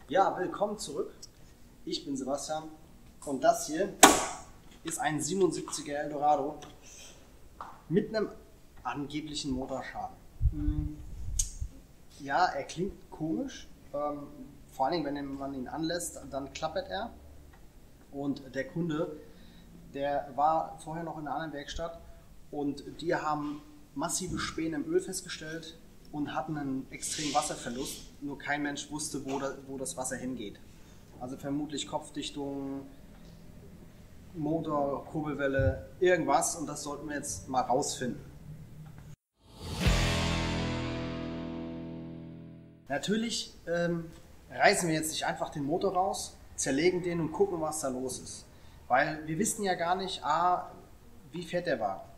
Ja, willkommen zurück. Ich bin Sebastian und das hier ist ein 77er Eldorado mit einem angeblichen Motorschaden. Ja, er klingt komisch, vor allen Dingen, wenn man ihn anlässt, dann klappert er. Und der Kunde, der war vorher noch in einer anderen Werkstatt und die haben massive Späne im Öl festgestellt und hatten einen extremen Wasserverlust. Nur kein Mensch wusste, wo das Wasser hingeht. Also vermutlich Kopfdichtung, Motor, Kurbelwelle, irgendwas, und das sollten wir jetzt mal rausfinden. Natürlich reißen wir jetzt nicht einfach den Motor raus, zerlegen den und gucken, was da los ist. Weil wir wissen ja gar nicht, wie fährt der Wagen,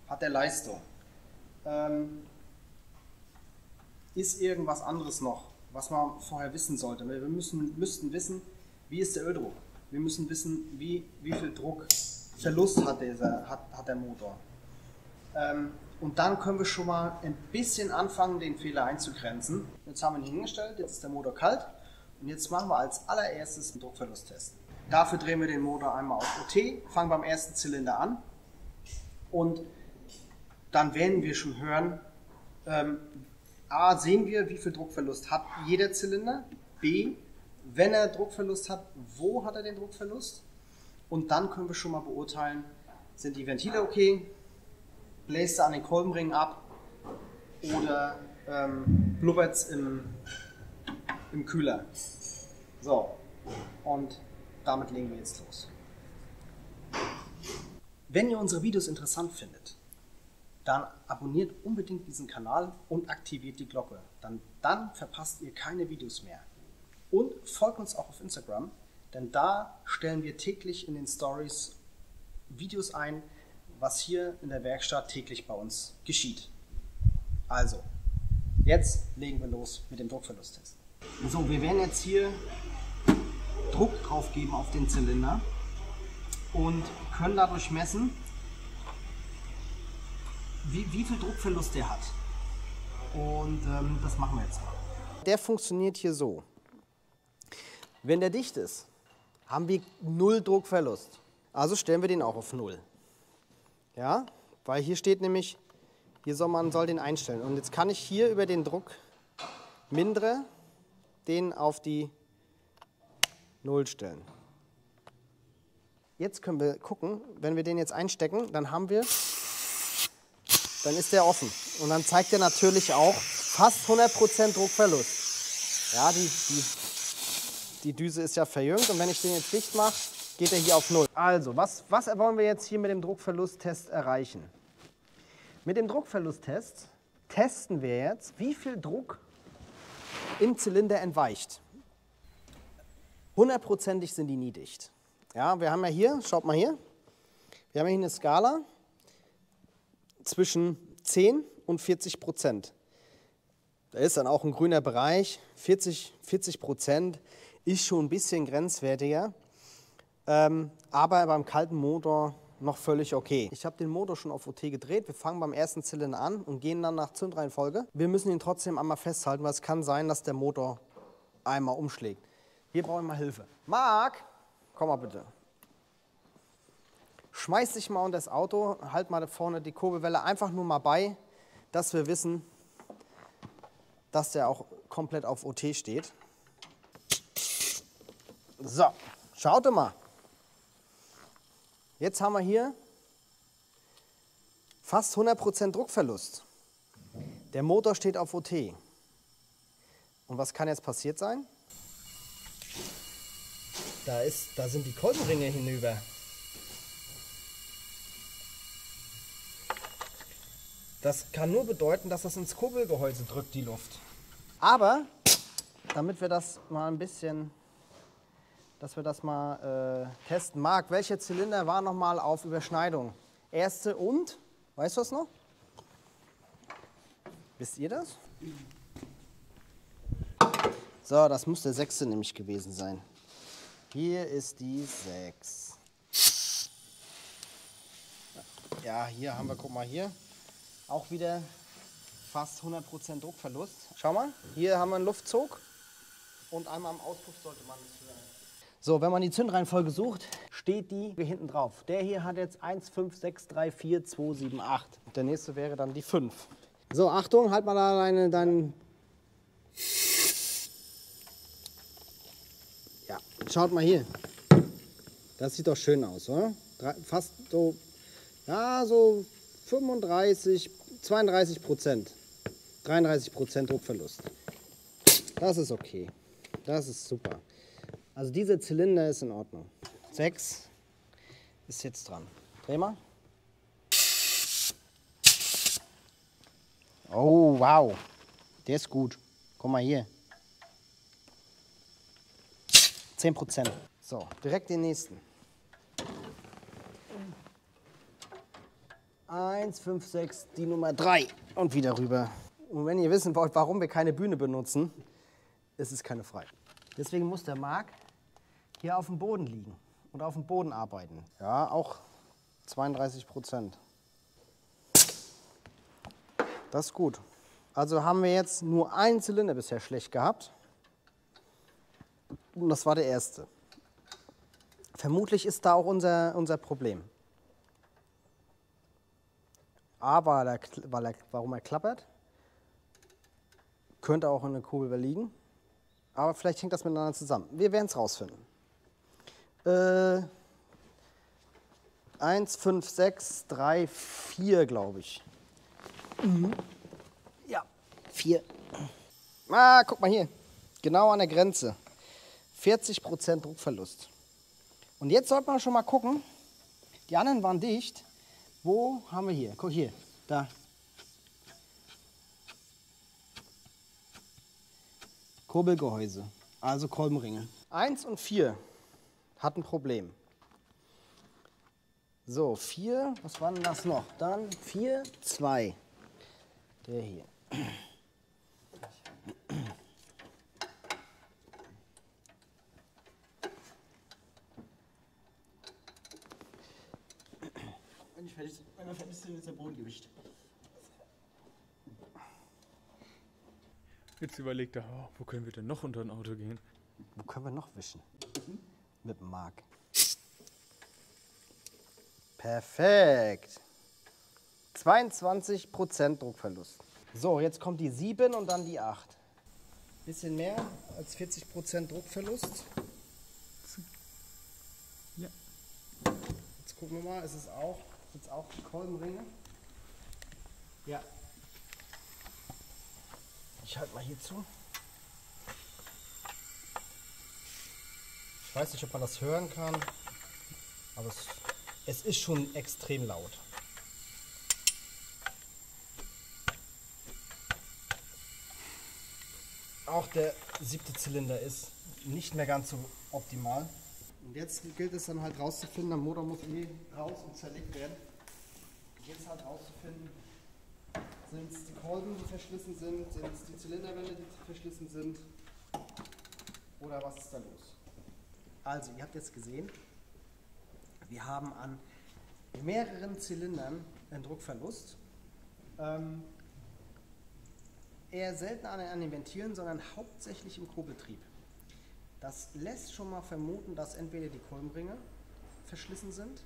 hat der Leistung, ist irgendwas anderes noch, was man vorher wissen sollte. Wir müssten wissen, wie ist der Öldruck. Wir müssen wissen, wie viel Druckverlust hat der Motor. Und dann können wir schon mal ein bisschen anfangen, den Fehler einzugrenzen. Jetzt haben wir ihn hingestellt, jetzt ist der Motor kalt und jetzt machen wir als allererstes einen Druckverlusttest. Dafür drehen wir den Motor einmal auf OT, fangen beim ersten Zylinder an und dann werden wir schon hören, A, sehen wir, wie viel Druckverlust hat jeder Zylinder, B, wenn er Druckverlust hat, wo hat er den Druckverlust, und dann können wir schon mal beurteilen, sind die Ventile okay, bläst er an den Kolbenringen ab oder blubbert es im Kühler. So, und damit legen wir jetzt los. Wenn ihr unsere Videos interessant findet, dann abonniert unbedingt diesen Kanal und aktiviert die Glocke. Dann verpasst ihr keine Videos mehr. Und folgt uns auch auf Instagram, denn da stellen wir täglich in den Stories Videos ein, was hier in der Werkstatt täglich bei uns geschieht. Also, jetzt legen wir los mit dem Druckverlusttest. So, wir werden jetzt hier Druck drauf geben auf den Zylinder und können dadurch messen, wie viel Druckverlust der hat. Und das machen wir jetzt mal. Der funktioniert hier so. Wenn der dicht ist, haben wir 0 Druckverlust. Also stellen wir den auch auf 0. Ja, weil hier steht nämlich, man soll den einstellen. Und jetzt kann ich hier über den Druck mindere den auf die 0 stellen. Jetzt können wir gucken, wenn wir den jetzt einstecken, dann ist der offen. Und dann zeigt er natürlich auch fast 100% Druckverlust. Ja, die Düse ist ja verjüngt und wenn ich den jetzt dicht mache, geht er hier auf 0. Also, was wollen wir jetzt hier mit dem Druckverlusttest erreichen? Mit dem Druckverlusttest testen wir jetzt, wie viel Druck im Zylinder entweicht. 100%ig sind die nie dicht. Ja, wir haben ja hier, schaut mal hier, wir haben hier eine Skala zwischen 10 und 40%. Da ist dann auch ein grüner Bereich, 40% ist schon ein bisschen grenzwertiger, aber beim kalten Motor noch völlig okay. Ich habe den Motor schon auf OT gedreht, wir fangen beim ersten Zylinder an und gehen dann nach Zündreihenfolge. Wir müssen ihn trotzdem einmal festhalten, weil es kann sein, dass der Motor einmal umschlägt. Hier brauche ich mal Hilfe. Marc, komm mal bitte. Schmeiß dich mal unter das Auto, halt mal da vorne die Kurbelwelle einfach nur mal bei, dass wir wissen, dass der auch komplett auf OT steht. So, schaut mal. Jetzt haben wir hier fast 100% Druckverlust. Der Motor steht auf OT. Und was kann jetzt passiert sein? Da sind die Kolbenringe hinüber. Das kann nur bedeuten, dass das ins Kurbelgehäuse drückt, die Luft. Aber, damit wir das mal ein bisschen, testen. Marc, welcher Zylinder war nochmal auf Überschneidung? Erste und, weißt du das noch? Wisst ihr das? So, das muss der 6. nämlich gewesen sein. Hier ist die 6. Ja, hier haben wir, guck mal hier, auch wieder fast 100% Druckverlust. Schau mal, hier haben wir einen Luftzug und einmal am Auspuff sollte man es hören. So, wenn man die Zündreihenfolge sucht, steht die hier hinten drauf. Der hier hat jetzt 1, 5, 6, 3, 4, 2, 7, 8. Der nächste wäre dann die 5. So, Achtung, halt mal da deinen... Ja, schaut mal hier. Das sieht doch schön aus, oder? Fast so, ja, so 35, 32%. 33% Druckverlust. Das ist okay. Das ist super. Also dieser Zylinder ist in Ordnung. 6 ist jetzt dran. Dreh mal. Oh, wow. Der ist gut. Guck mal hier. 10%. So, direkt den nächsten. 1, 5, 6, die Nummer 3. Und wieder rüber. Und wenn ihr wissen wollt, warum wir keine Bühne benutzen, ist es keine frei. Deswegen muss der Marc hier auf dem Boden liegen und auf dem Boden arbeiten. Ja, auch 32%. Das ist gut. Also haben wir jetzt nur einen Zylinder bisher schlecht gehabt. Und das war der erste. Vermutlich ist da auch unser Problem. A, warum er klappert. Könnte auch in der Kurbel liegen. Aber vielleicht hängt das miteinander zusammen. Wir werden es rausfinden. 1, 5, 6, 3, 4, glaube ich. Ja, 4. Ah, guck mal hier. Genau an der Grenze. 40% Druckverlust. Und jetzt sollte man schon mal gucken. Die anderen waren dicht. Wo haben wir hier? Guck hier. Da. Kurbelgehäuse. Also Kolbenringe. 1 und 4 hat ein Problem. So, 4, was war denn das noch? Dann 4, 2. Der hier. Wenn wir fertig sind, ist der Boden gewischt. Jetzt überlegt er, oh, wo können wir denn noch unter ein Auto gehen? Wo können wir noch wischen? Mit dem Mark. Perfekt. 22% Druckverlust. So, jetzt kommt die 7 und dann die 8. Bisschen mehr als 40% Druckverlust. Ja. Jetzt gucken wir mal, ist es auch, jetzt auch Kolbenringe? Ja. Ich halte mal hier zu. Ich weiß nicht, ob man das hören kann, aber es ist schon extrem laut. Auch der 7. Zylinder ist nicht mehr ganz so optimal. Und jetzt gilt es dann halt rauszufinden, der Motor muss raus und zerlegt werden. Jetzt halt rauszufinden, sind es die Kolben, die verschlissen sind, sind es die Zylinderwände, die verschlissen sind, oder was ist da los? Also, ihr habt jetzt gesehen, wir haben an mehreren Zylindern einen Druckverlust. Eher selten an den Ventilen, sondern hauptsächlich im Kurbeltrieb. Das lässt schon mal vermuten, dass entweder die Kolbenringe verschlissen sind,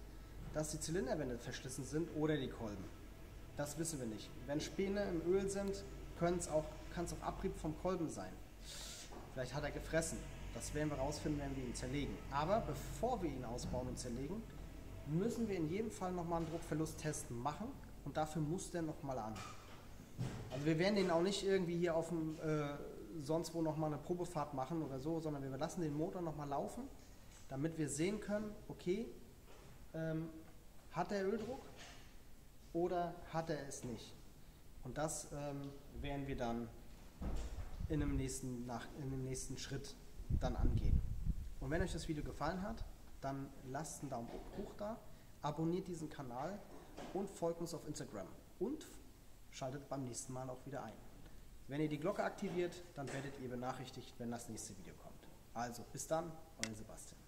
dass die Zylinderwände verschlissen sind oder die Kolben. Das wissen wir nicht. Wenn Späne im Öl sind, kann es auch Abrieb vom Kolben sein. Vielleicht hat er gefressen. Das werden wir rausfinden, wenn wir ihn zerlegen. Aber bevor wir ihn ausbauen und zerlegen, müssen wir in jedem Fall nochmal einen Druckverlusttest machen und dafür muss der nochmal an. Also wir werden den auch nicht irgendwie hier auf dem sonst wo nochmal eine Probefahrt machen oder so, sondern wir lassen den Motor nochmal laufen, damit wir sehen können, okay, hat er Öldruck oder hat er es nicht. Und das werden wir dann in dem nächsten Schritt dann angehen. Und wenn euch das Video gefallen hat, dann lasst einen Daumen hoch da, abonniert diesen Kanal und folgt uns auf Instagram und schaltet beim nächsten Mal auch wieder ein. Wenn ihr die Glocke aktiviert, dann werdet ihr benachrichtigt, wenn das nächste Video kommt. Also bis dann, euer Sebastian.